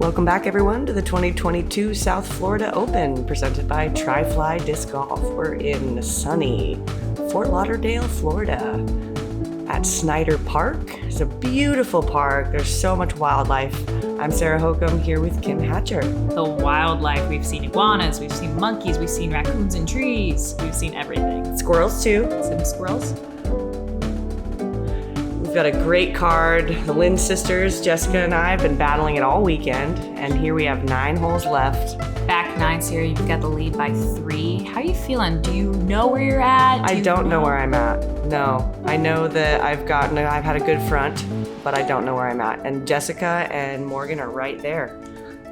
Welcome back, everyone, to the 2022 South Florida Open, presented by Tri-Fly Disc Golf. We're in sunny Fort Lauderdale, Florida, at Snyder Park. It's a beautiful park. There's so much wildlife. I'm Sarah Hokom here with Kim Hatcher. The wildlife. We've seen iguanas, we've seen monkeys, we've seen raccoons in trees, we've seen everything. Squirrels, too. Some squirrels. We've got a great card. The Lynds sisters, Jessica and I, have been battling it all weekend, and here we have 9 holes left. Back 9, Sarah, you've got the lead by 3. How are you feeling? Do you know where you're at? I don't know where I'm at. No, I know that I've had a good front, but I don't know where I'm at. And Jessica and Morgan are right there.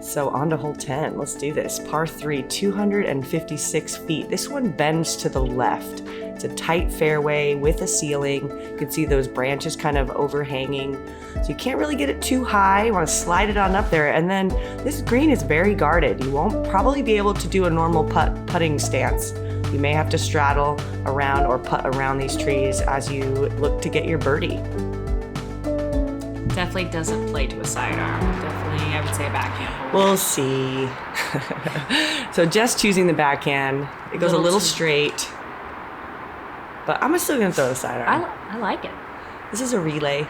So on to hole 10. Let's do this. Par 3, 256 feet. This one bends to the left. It's a tight fairway with a ceiling. You can see those branches kind of overhanging. So you can't really get it too high. You want to slide it on up there. And then this green is very guarded. You won't probably be able to do a normal putting stance. You may have to straddle around or putt around these trees as you look to get your birdie. Definitely doesn't play to a sidearm. Definitely, I would say a backhand. We'll see. So just choosing the backhand. It goes a little straight. But I'm still going to throw the sidearm. I like it. This is a relay.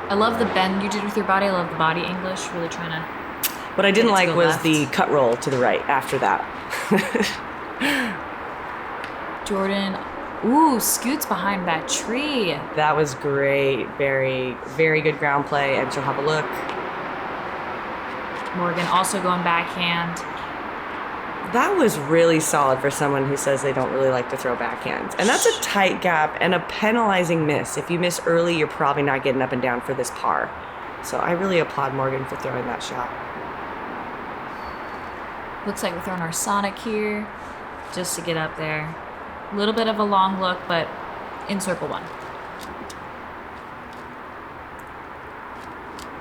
I love the bend you did with your body. I love the body English. Really trying to... What I didn't like was left. the cut roll to the right after that. Jordan, scoots behind that tree. That was great. Very, very good ground play. And she'll have a look. Morgan also going backhand. That was really solid for someone who says they don't really like to throw backhands. And that's a tight gap and a penalizing miss. If you miss early, you're probably not getting up and down for this par. So I really applaud Morgan for throwing that shot. Looks like we're throwing our Sonic here just to get up there. A little bit of a long look, but in circle 1.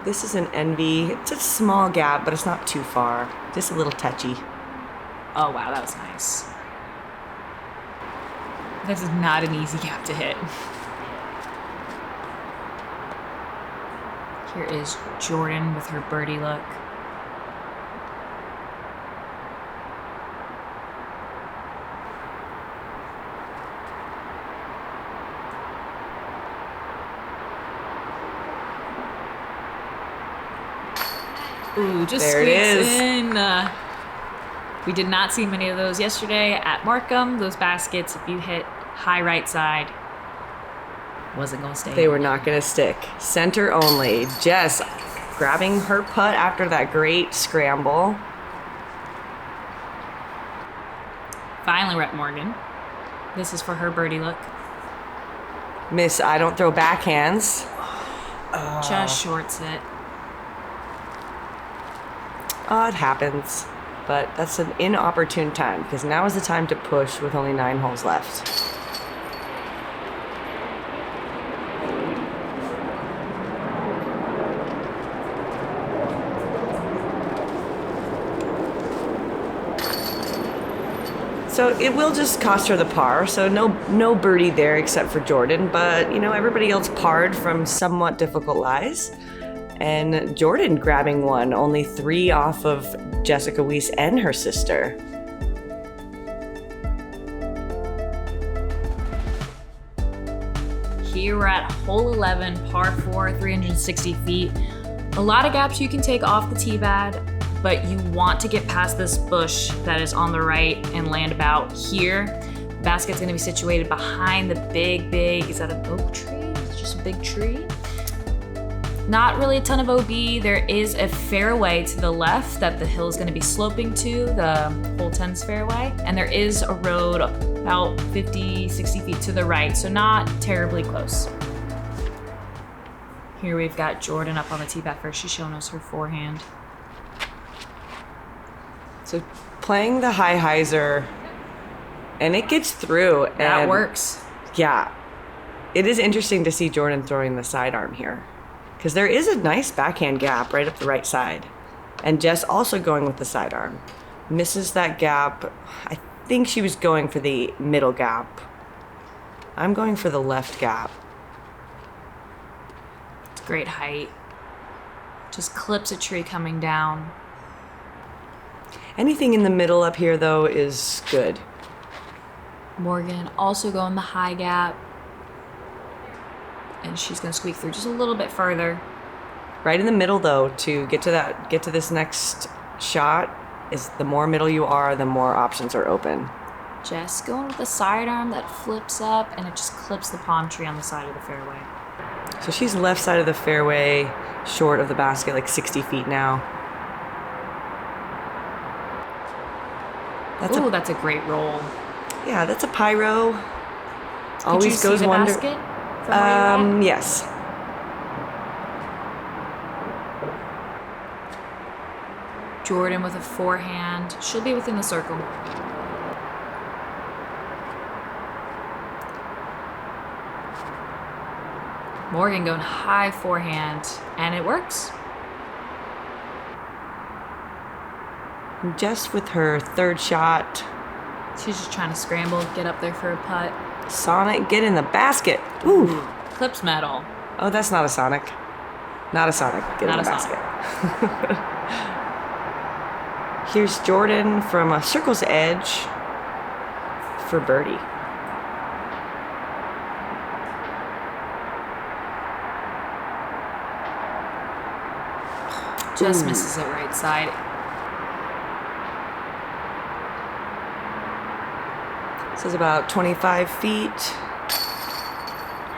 This is an Envy. It's a small gap, but it's not too far. Just a little touchy. Oh, wow, that was nice. This is not an easy gap to hit. Here is Jordan with her birdie look. Ooh, just there squeaks in. We did not see many of those yesterday at Markham. Those baskets, if you hit high right side, wasn't going to stay. They were not going to stick. Center only. Jess grabbing her putt after that great scramble. Finally, we're at Morgan. This is for her birdie look. Miss, I don't throw backhands. Just shorts it. Oh, it happens. But that's an inopportune time because now is the time to push with only 9 holes left. So it will just cost her the par. So no birdie there except for Jordan. But, everybody else parred from somewhat difficult lies. And Jordan grabbing one, only 3 off of Jessica Weese and her sister. Here we're at hole 11, par 4, 360 feet. A lot of gaps you can take off the tee pad, but you want to get past this bush that is on the right and land about here. The basket's gonna be situated behind the big, is that an oak tree? It's just a big tree. Not really a ton of OB. There is a fairway to the left that the hill is going to be sloping to, the hole 10's fairway. And there is a road about 50, 60 feet to the right, so not terribly close. Here we've got Jordan up on the tee pad first. She's showing us her forehand. So playing the high hyzer, and it gets through. That works. Yeah. It is interesting to see Jordan throwing the sidearm here. Because there is a nice backhand gap right up the right side. And Jess also going with the sidearm. Misses that gap. I think she was going for the middle gap. I'm going for the left gap. Great height. Just clips a tree coming down. Anything in the middle up here, though, is good. Morgan also going the high gap. And she's going to squeak through just a little bit further. Right in the middle, though, to get to this next shot, is the more middle you are, the more options are open. Jess going with the sidearm that flips up, and it just clips the palm tree on the side of the fairway. So she's left side of the fairway, short of the basket, like 60 feet now. That's a great roll. Yeah, that's a pyro. Could you see the basket from where you're at? Yes. Jordan with a forehand. She'll be within the circle. Morgan going high forehand, and it works. Jess with her third shot. She's just trying to scramble, get up there for a putt. Sonic, get in the basket. Ooh. Clips metal. Oh, that's not a Sonic. Not a Sonic. Get in the basket. Here's Jordan from a circle's edge for birdie. Just misses it right side. This is about 25 feet.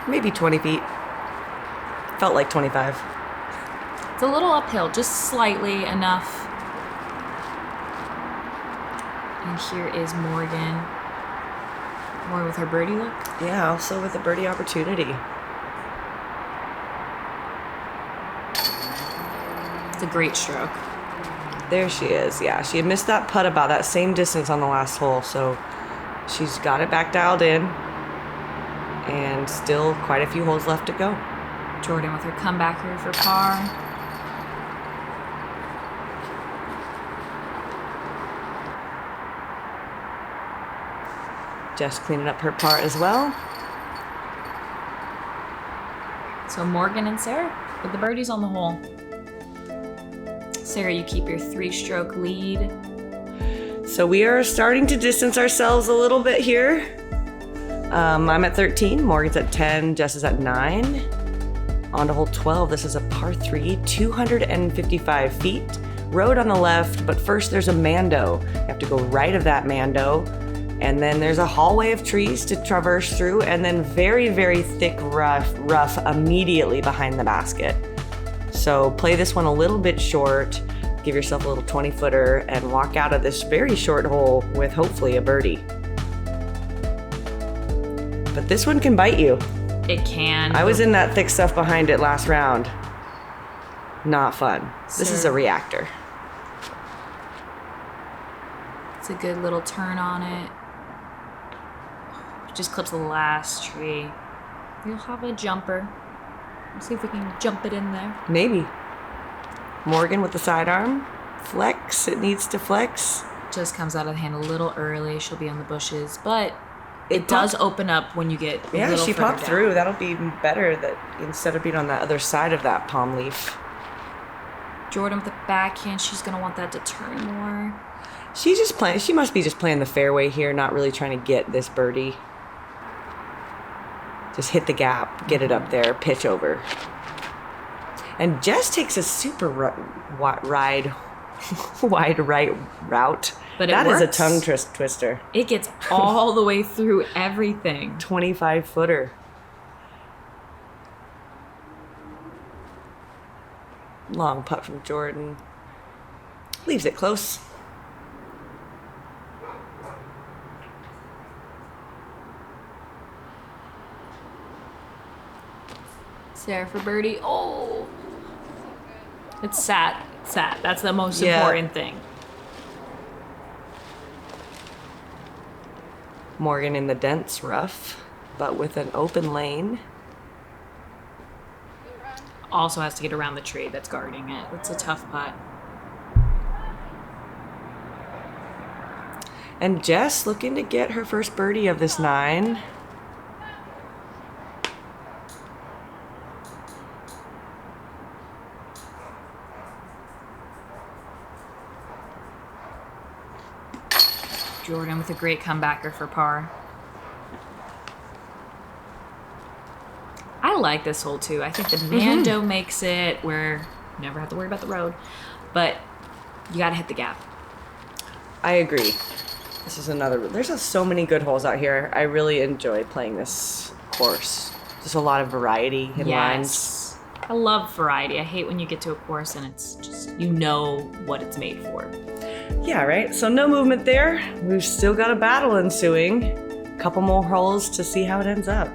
Maybe 20 feet. Felt like 25. It's a little uphill, just slightly enough. And here is Morgan. More with her birdie look. Yeah, also with a birdie opportunity. It's a great stroke. There she is. Yeah, she had missed that putt about that same distance on the last hole, so she's got it back dialed in. And still quite a few holes left to go. Jordan with her comebacker for par. Jess cleaning up her par as well. So Morgan and Sarah with the birdies on the hole. Sarah, you keep your 3-stroke lead. So we are starting to distance ourselves a little bit here. I'm at 13, Morgan's at 10, Jess is at 9. On to hole 12, this is a par 3, 255 feet. Road on the left, but first there's a mando. You have to go right of that mando. And then there's a hallway of trees to traverse through, and then very, very thick rough immediately behind the basket. So play this one a little bit short, give yourself a little 20-footer, and walk out of this very short hole with hopefully a birdie. But this one can bite you. It can. I was in that thick stuff behind it last round. Not fun. This is a reactor. It's a good little turn on it. Just clips the last tree. You'll have a jumper. Let's see if we can jump it in there. Maybe. Morgan with the sidearm. Flex. It needs to flex. Just comes out of the hand a little early. She'll be on the bushes, but it does open up when you get a little she further popped down. through. That'll be better that instead of being on that other side of that palm leaf. Jordan with the backhand. She's gonna want that to turn more. She's just playing. She must be just playing the fairway here, not really trying to get this birdie. Just hit the gap, get it up there, pitch over. And Jess takes a super wide right route. But that is a works. tongue twister. It gets all the way through everything. 25-footer. Long putt from Jordan. Leaves it close. Sarah for birdie. Oh. It's sat. That's the most important thing. Morgan in the dense rough, but with an open lane. Also has to get around the tree that's guarding it. It's a tough putt. And Jess looking to get her first birdie of this 9. Jordan with a great comebacker for par. I like this hole too. I think the Mando makes it where you never have to worry about the road, but you got to hit the gap. I agree. This is another. There's so many good holes out here. I really enjoy playing this course. There's a lot of variety in lines. I love variety. I hate when you get to a course and it's just, you know what it's made for. Yeah, right? So no movement there. We've still got a battle ensuing. A couple more holes to see how it ends up.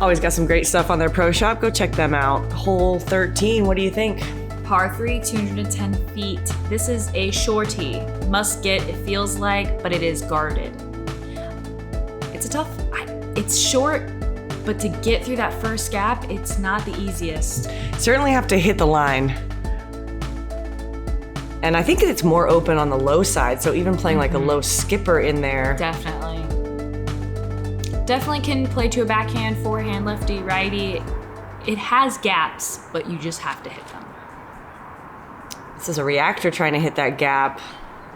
Always got some great stuff on their pro shop. Go check them out. Hole 13, what do you think? Par 3, 210 feet. This is a shorty. Must get, it feels like, but it is guarded. It's a tough, it's short, but to get through that first gap, it's not the easiest. Certainly have to hit the line. And I think it's more open on the low side, so even playing like a low skipper in there. Definitely can play to a backhand, forehand, lefty, righty. It has gaps, but you just have to hit them. This is a reactor trying to hit that gap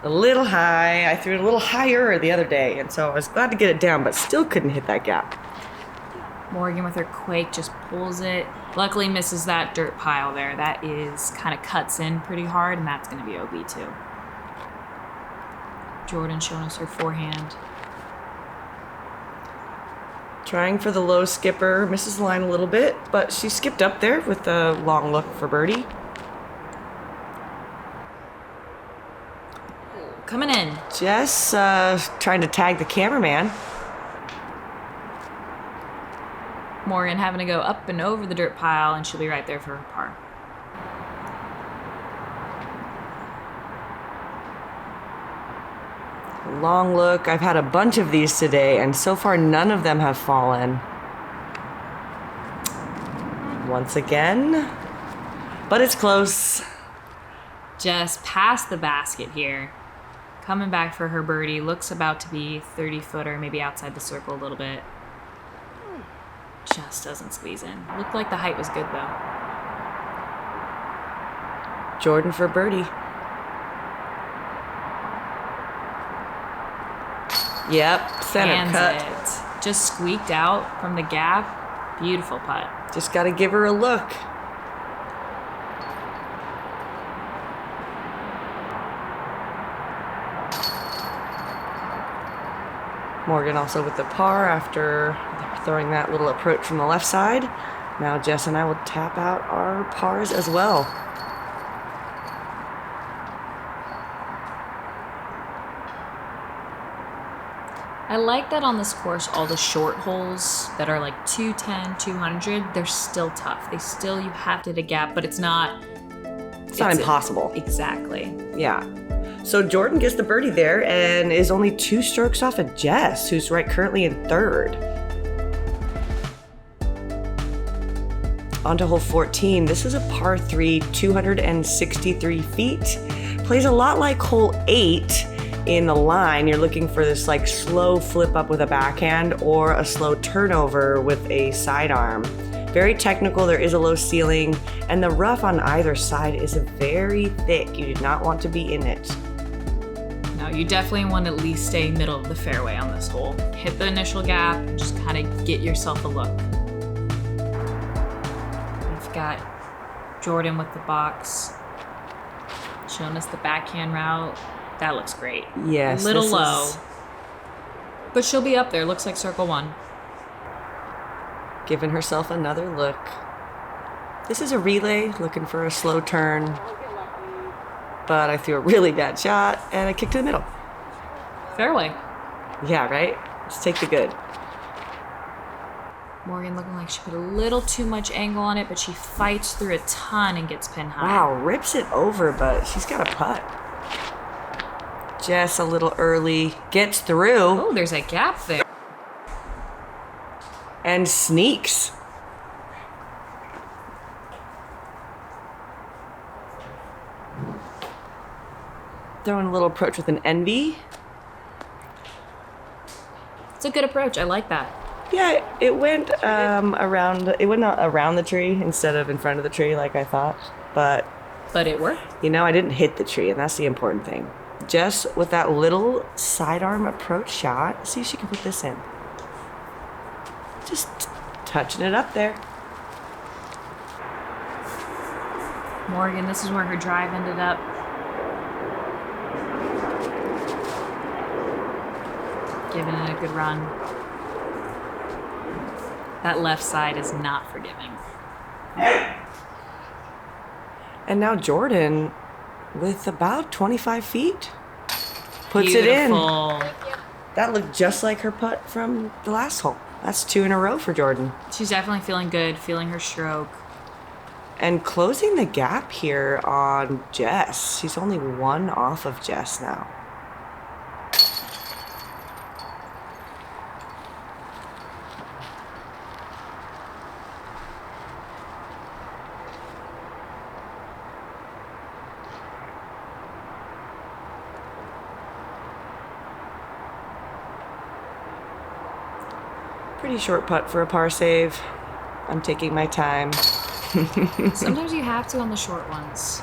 a little high. I threw it a little higher the other day, and so I was glad to get it down, but still couldn't hit that gap. Morgan with her quake just pulls it. Luckily misses that dirt pile there. That is kind of cuts in pretty hard, and that's going to be OB too. Jordan showing us her forehand. Trying for the low skipper, misses the line a little bit, but she skipped up there with a long look for birdie. Coming in. Jess trying to tag the cameraman. Morgan having to go up and over the dirt pile, and she'll be right there for her par. Long look. I've had a bunch of these today, and so far none of them have fallen. Once again, but it's close. Just past the basket here. Coming back for her birdie. Looks about to be 30-footer, maybe outside the circle a little bit. Just doesn't squeeze in. Looked like the height was good though. Jordan for birdie. Yep, center cut. It. Just squeaked out from the gap. Beautiful putt. Just got to give her a look. Morgan also with the par after throwing that little approach from the left side. Now Jess and I will tap out our pars as well. I like that on this course, all the short holes that are like 210, 200, they're still tough. You have to hit a gap, but it's not... It's not impossible. Exactly. Yeah. So Jordan gets the birdie there and is only 2 strokes off of Jess, who's currently in 3rd. On to hole 14. This is a par 3, 263 feet. Plays a lot like hole 8 in the line. You're looking for this like slow flip up with a backhand or a slow turnover with a sidearm. Very technical, there is a low ceiling, and the rough on either side is very thick. You do not want to be in it. No, you definitely want to at least stay middle of the fairway on this hole. Hit the initial gap, just kind of get yourself a look. We've got Jordan with the box, showing us the backhand route. That looks great. Yes. A little low. But she'll be up there. Looks like circle 1. Giving herself another look. This is a relay, looking for a slow turn. But I threw a really bad shot, and I kicked to the middle. Fairway. Yeah, right? Let's take the good. Morgan looking like she put a little too much angle on it, but she fights through a ton and gets pin high. Wow, rips it over, but she's got a putt. Jess a little early, gets through. Oh, there's a gap there. And sneaks. Throwing a little approach with an envy. It's a good approach. I like that. Yeah, it went around. It went around the tree instead of in front of the tree like I thought. But it worked. you know, I didn't hit the tree, and that's the important thing. Jess with that little sidearm approach shot. See if she can put this in. Just touching it up there. Morgan, this is where her drive ended up. Giving it a good run. That left side is not forgiving. And now Jordan, with about 25 feet, puts Beautiful. it in. That looked just like her putt from the last hole. That's 2 in a row for Jordan. She's definitely feeling good, feeling her stroke. And closing the gap here on Jess. She's only 1 off of Jess now. Pretty short putt for a par save. I'm taking my time. Sometimes you have to on the short ones.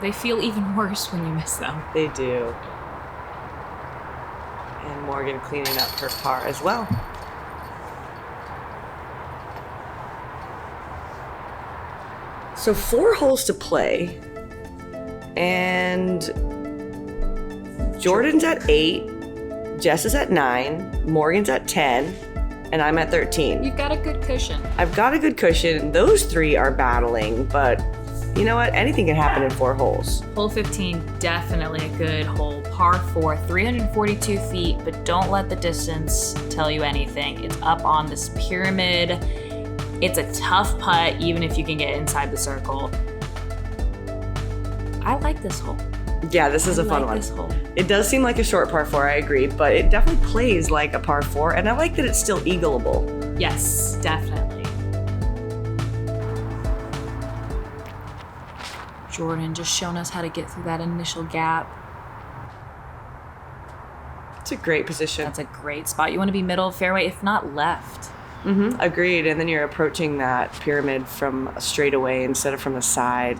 They feel even worse when you miss them. They do. And Morgan cleaning up her par as well. So 4 holes to play. And Jordan's at 8. Jess is at 9. Morgan's at 10. And I'm at 13. You've got a good cushion. I've got a good cushion. Those 3 are battling, but you know what? Anything can happen in 4 holes. Hole 15, definitely a good hole. Par 4, 342 feet, but don't let the distance tell you anything. It's up on this pyramid. It's a tough putt, even if you can get inside the circle. I like this hole. Yeah, this is a fun one. This hole. It does seem like a short par 4, I agree, but it definitely plays like a par 4, and I like that it's still eagleable. Yes, definitely. Jordan just showing us how to get through that initial gap. It's a great position. That's a great spot. You want to be middle of fairway, if not left. Agreed, and then you're approaching that pyramid from a straightaway instead of from the side.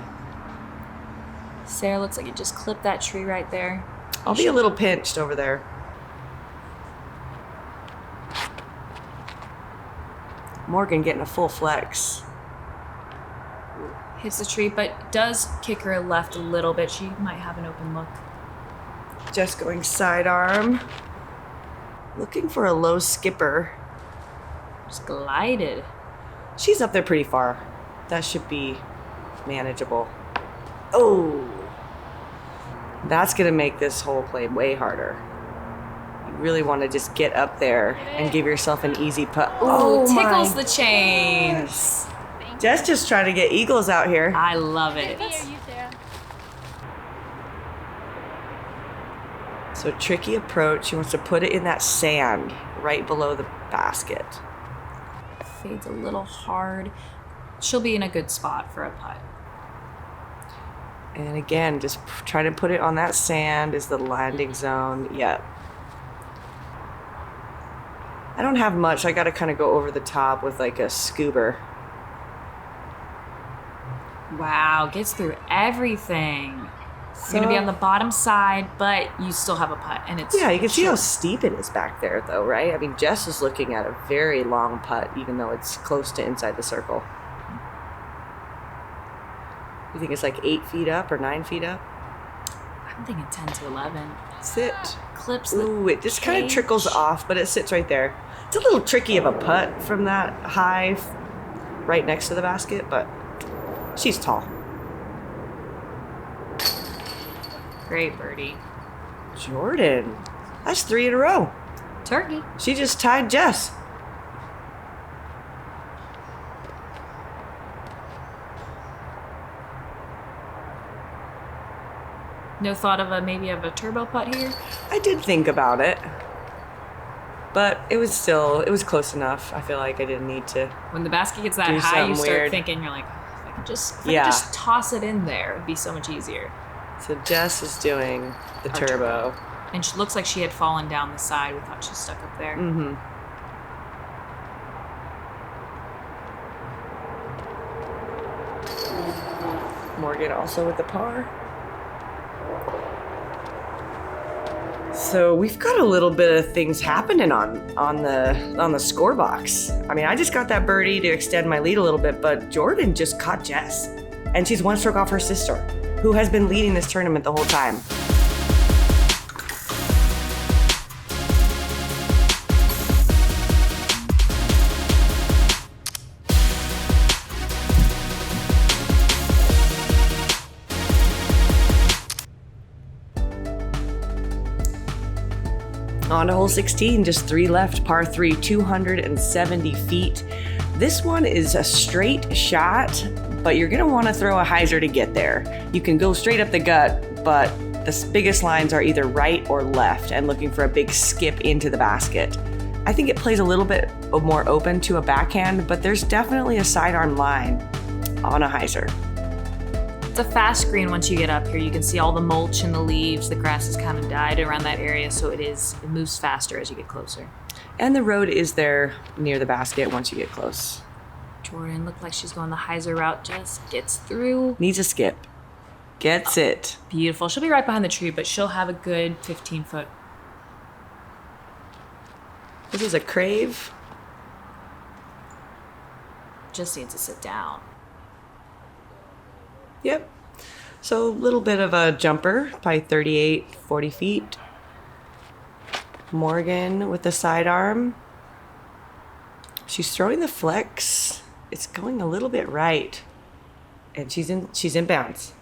Sarah looks like you just clipped that tree right there. I'll be a little pinched over there. Morgan getting a full flex. Hits the tree, but does kick her left a little bit. She might have an open look. Just going sidearm. Looking for a low skipper. Just glided. She's up there pretty far. That should be manageable. Oh! That's going to make this whole play way harder. You really want to just get up there and give yourself an easy putt. Oh, tickles my the chains. Jess just trying to get eagles out here. I love it. So tricky approach. She wants to put it in that sand right below the basket. Fades a little hard. She'll be in a good spot for a putt. And again, just trying to put it on that sand is the landing zone. Yep. I don't have much. I got to kind of go over the top with like a scuba. Wow, gets through everything. It's going to be on the bottom side, but you still have a putt, and it's Yeah, you can see how short. steep it is back there, though, right? I mean, Jess is looking at a very long putt, even though it's close to inside the circle. You think it's like 8 feet up or 9 feet up? I'm thinking 10 to 11. Sit. Clips the Ooh, it just kind of cage. trickles off, but it sits right there. It's a little tricky of a putt from that high right next to the basket, but she's tall. Great birdie. Jordan. That's 3 in a row. Turkey. She just tied Jess. No thought of maybe of a turbo putt here? I did think about it, but it was close enough. I feel like I didn't need to. When the basket gets that do high, you something start weird. thinking, you're like, if I could just toss it in there, it'd be so much easier. So Jess is doing the turbo. And she looks like she had fallen down the side. We thought she stuck up there. Mm-hmm. Morgan also with the par. So we've got a little bit of things happening on the score box. I mean, I just got that birdie to extend my lead a little bit, but Jordan just caught Jess, and she's one stroke off her sister, who has been leading this tournament the whole time. On to hole 16, just 3 left, par 3, 270 feet. This one is a straight shot, but you're gonna wanna throw a hyzer to get there. You can go straight up the gut, but the biggest lines are either right or left and looking for a big skip into the basket. I think it plays a little bit more open to a backhand, but there's definitely a sidearm line on a hyzer. It's a fast green once you get up here. You can see all the mulch and the leaves. The grass has kind of died around that area, so it moves faster as you get closer. And the road is there near the basket once you get close. Jordan looked like she's going the hyzer route. Just gets through. Needs a skip. Gets it. Beautiful. She'll be right behind the tree, but she'll have a good 15-foot. This is a crave. Just needs to sit down. Yep. So a little bit of a jumper, probably 38, 40 feet. Morgan with the sidearm. She's throwing the flex. It's going a little bit right. And she's in bounds.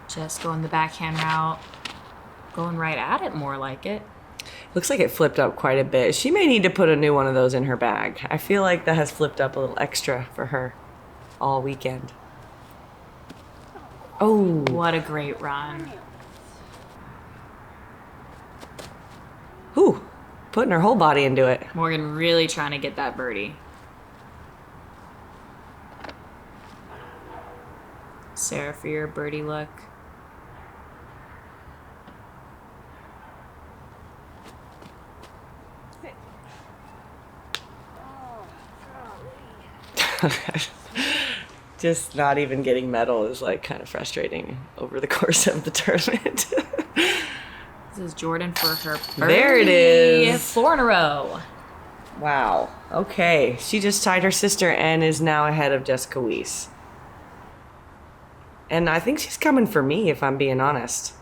Just going the backhand route. Going right at it, more like it. Looks like it flipped up quite a bit. She may need to put a new one of those in her bag. I feel like that has flipped up a little extra for her all weekend. Oh, what a great run. Ooh, putting her whole body into it. Morgan really trying to get that birdie. Sarah for your birdie look. Just not even getting medal is like kind of frustrating over the course of the tournament. This is Jordan for her birdie. There it is. 4 in a row. Wow. Okay. She just tied her sister and is now ahead of Jessica Weese. And I think she's coming for me, if I'm being honest.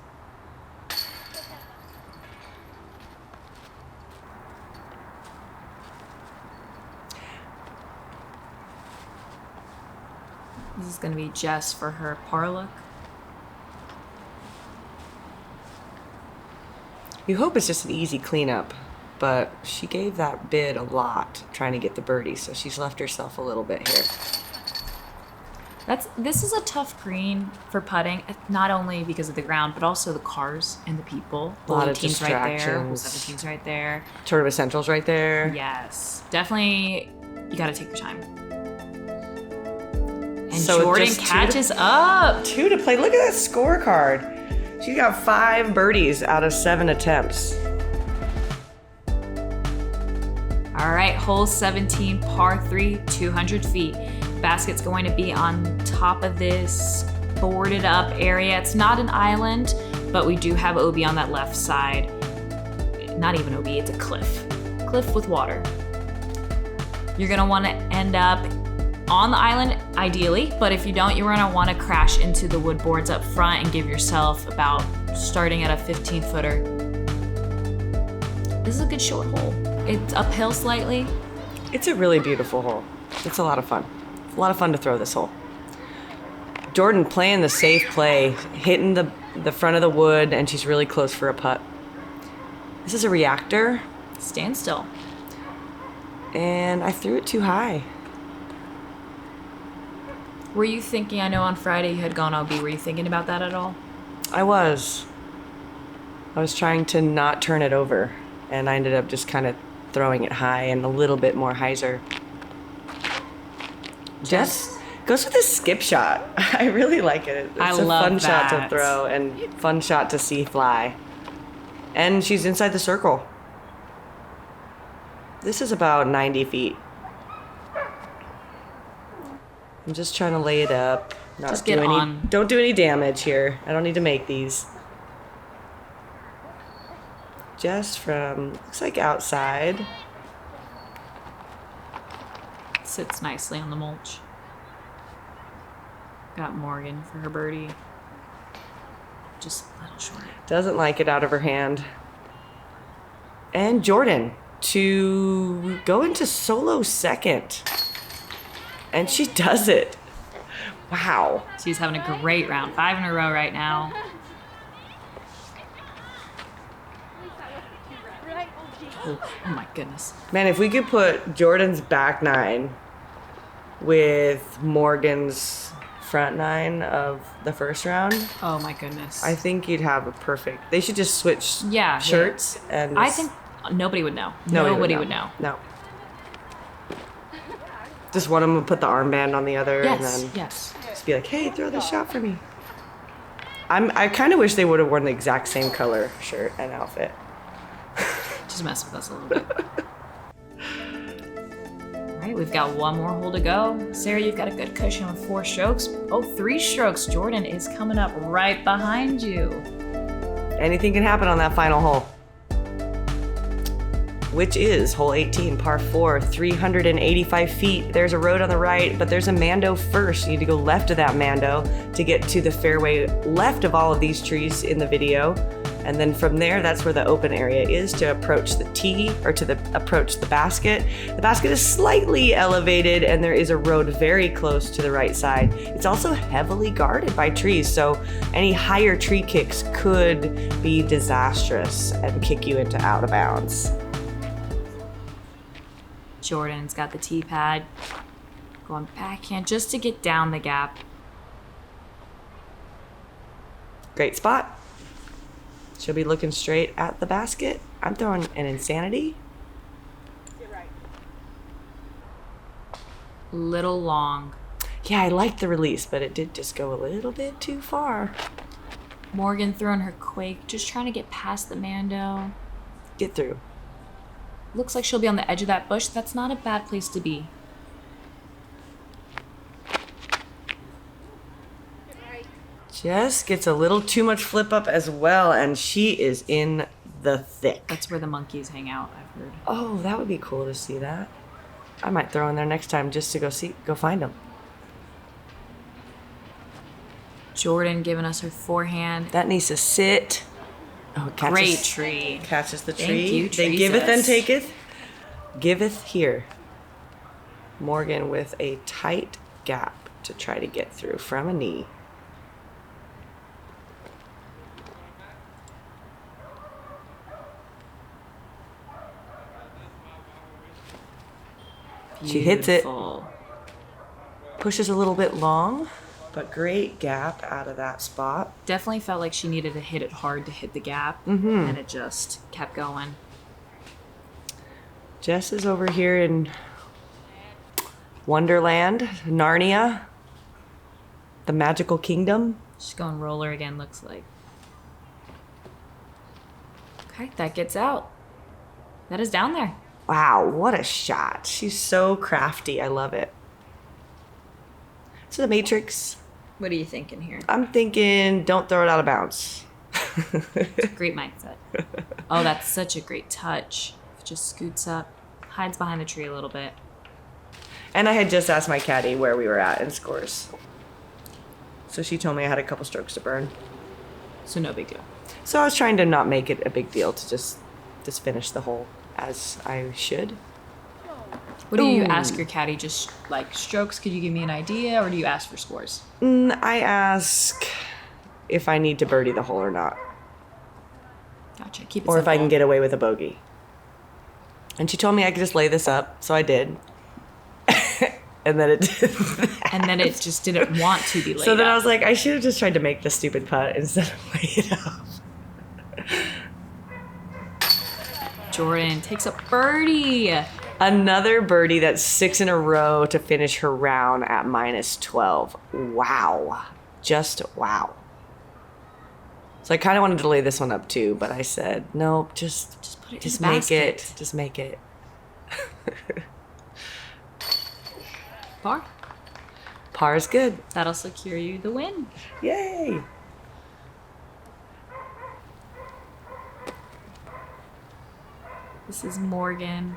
This is going to be Jess for her par look. You hope it's just an easy cleanup, but she gave that bid a lot trying to get the birdie, so she's left herself a little bit here. This is a tough green for putting, not only because of the ground, but also the cars and the people. A lot of 18's right there, distractions. 17's right there. Tournament Central's right there. Yes, definitely. You got to take your time. And So Jordan just catches up. 2 to play. Look at that scorecard. She got 5 birdies out of 7 attempts. All right, hole 17, par 3, 200 feet. Basket's going to be on top of this boarded up area. It's not an island, but we do have OB on that left side. Not even OB, it's a cliff. Cliff with water. You're gonna wanna end up on the island, ideally, but if you don't, you're gonna wanna crash into the wood boards up front and give yourself about starting at a 15-footer. This is a good short hole. It's uphill slightly. It's a really beautiful hole. It's a lot of fun. A lot of fun to throw this hole. Jordan playing the safe play, hitting the front of the wood, and she's really close for a putt. This is a reactor, Stand still. and I threw it too high. Were you thinking, I know on Friday you had gone OB, were you thinking about that at all? I was trying to not turn it over, and I ended up just kind of throwing it high and a little bit more hyzer. Jess goes with a skip shot. I really like it. It's a fun shot to throw and fun shot to see fly. And she's inside the circle. This is about 90 feet. I'm just trying to lay it up. Just get on. Don't do any damage here. I don't need to make these. Just from, looks like outside. Sits nicely on the mulch. Got Morgan for her birdie. Just a little short. Doesn't like it out of her hand. And Jordan to go into solo second. And she does it. Wow. She's having a great round. 5 in a row right now. Oh my goodness. Man, if we could put Jordan's back nine with Morgan's front nine of the first round. Oh my goodness. I think you'd have a perfect. They should just switch shirts and I think nobody would know. Nobody would know. No. Just one of them would put the armband on the other and then just be like, hey, throw this shot for me. I kind of wish they would have worn the exact same color shirt and outfit. Just mess with us a little bit. All right, we've got one more hole to go. Sarah, you've got a good cushion with 4 strokes. Oh, 3 strokes. Jordan is coming up right behind you. Anything can happen on that final hole, which is hole 18, par 4, 385 feet. There's a road on the right, but there's a Mando first. You need to go left of that Mando to get to the fairway left of all of these trees in the video. And then from there, that's where the open area is to approach the tee or approach the basket. The basket is slightly elevated and there is a road very close to the right side. It's also heavily guarded by trees, so any higher tree kicks could be disastrous and kick you into out of bounds. Jordan's got the tee pad going backhand just to get down the gap. Great spot. She'll be looking straight at the basket. I'm throwing an insanity. Little long. Yeah, I liked the release, but it did just go a little bit too far. Morgan throwing her quake, just trying to get past the Mando. Get through. Looks like she'll be on the edge of that bush. That's not a bad place to be. Jess gets a little too much flip up as well, and she is in the thick. That's where the monkeys hang out, I've heard. Oh, that would be cool to see that. I might throw in there next time just to go find them. Jordan giving us her forehand. That needs to sit. Oh, it catches, great tree. Catches the tree. Thank you, They giveth and taketh. Giveth here. Morgan with a tight gap to try to get through from a knee. She hits it. Pushes a little bit long, but great gap out of that spot. Definitely felt like she needed to hit it hard to hit the gap, and it just kept going. Jess is over here in Wonderland, Narnia, the magical kingdom. She's going roller again, looks like. Okay, that gets out. That is down there. Wow, what a shot. She's so crafty. I love it. So the Matrix. What are you thinking here? I'm thinking don't throw it out of bounds. Great mindset. Oh, that's such a great touch. Just scoots up, hides behind the tree a little bit. And I had just asked my caddy where we were at in scores. So she told me I had a couple strokes to burn. So no big deal. So I was trying to not make it a big deal to just finish the hole as I should. What do you ask your caddy? Just like strokes, could you give me an idea, or do you ask for scores? I ask if I need to birdie the hole or not. Gotcha. Keep it or simple. if I can get away with a bogey. And she told me I could just lay this up, so I did. And then it did And then it just didn't want to be laid So then up. I was like, I should have just tried to make the stupid putt instead of lay it up. Jordan takes a birdie. Another birdie, that's 6 in a row to finish her round at -12. Wow. Just wow. So I kind of wanted to lay this one up too, but I said, nope, just put it just in the make it. basket. Just make it. Par. Par is good. That'll secure you the win. Yay. This is Morgan.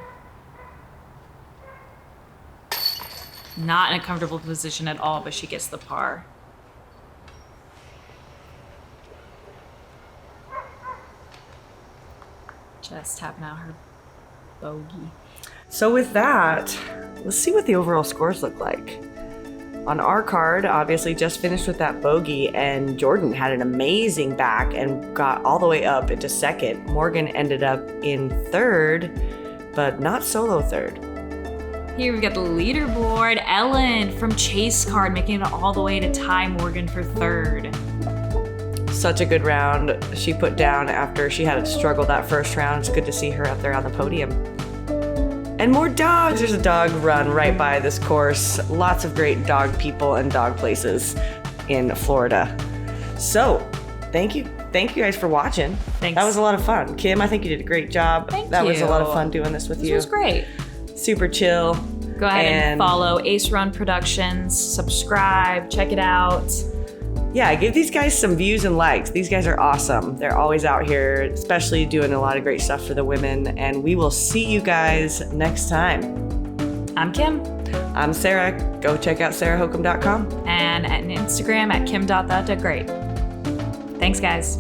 Not in a comfortable position at all, but she gets the par. Just tapping out her bogey. So with that, let's see what the overall scores look like. On our card, obviously just finished with that bogey, and Jordan had an amazing back and got all the way up into second. Morgan ended up in third, but not solo third. Here we've got the leaderboard. Ellen from Chase card making it all the way to tie Morgan for third. Such a good round she put down after she had to struggle that first round. It's good to see her up there on the podium. And more dogs. There's a dog run right by this course. Lots of great dog people and dog places in Florida. So, thank you guys for watching. Thanks. That was a lot of fun. Kim, I think you did a great job. Thank That was a lot of you. fun doing this with This you. was great. Super chill. Go ahead and And- follow Ace Run Productions. Subscribe. Check it out. Yeah, give these guys some views and likes. These guys are awesome. They're always out here, especially doing a lot of great stuff for the women. And we will see you guys next time. I'm Kim. I'm Sarah. Go check out sarahhokom.com. And at Instagram at kim.that.great. Thanks, guys.